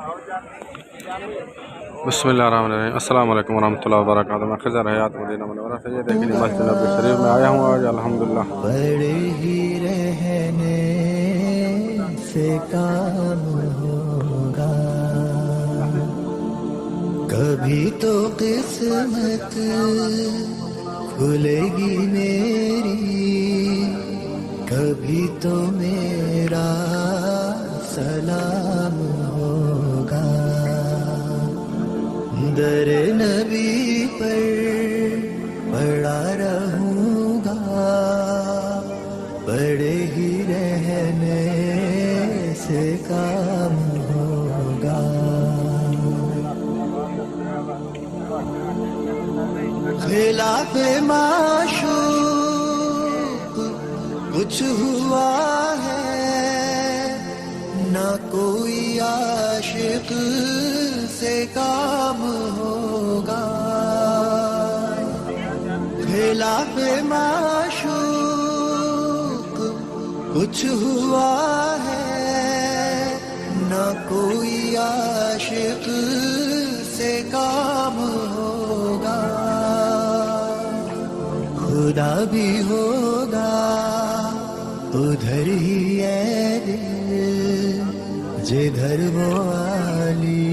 بسم اللہ الرحمن الرحیم۔ السلام علیکم ورحمۃ اللہ وبرکاتہ۔ میں خضر حیات مدینہ منورہ سے یہ دیکھیں مسجد نبوی شریف میں آیا ہوں آج الحمدللہ۔ بڑے ہی رہنے سے کام ہوگا، کبھی تو قسمت کھلے گی میری، کبھی تو میرا سلام ہوگا۔ در نبی پر پڑا رہوں گا، بڑے ہی رہنے سے کام ہوگا۔ خلاف معشوق کچھ ہوا ہے، نہ کوئی عاشق سے کام ہوگا۔ خلاف معشوق کچھ ہوا ہے، نہ کوئی عاشق سے کام ہوگا۔ خدا بھی ہوگا ادھر ہی ہے دل جدھر وہ عالی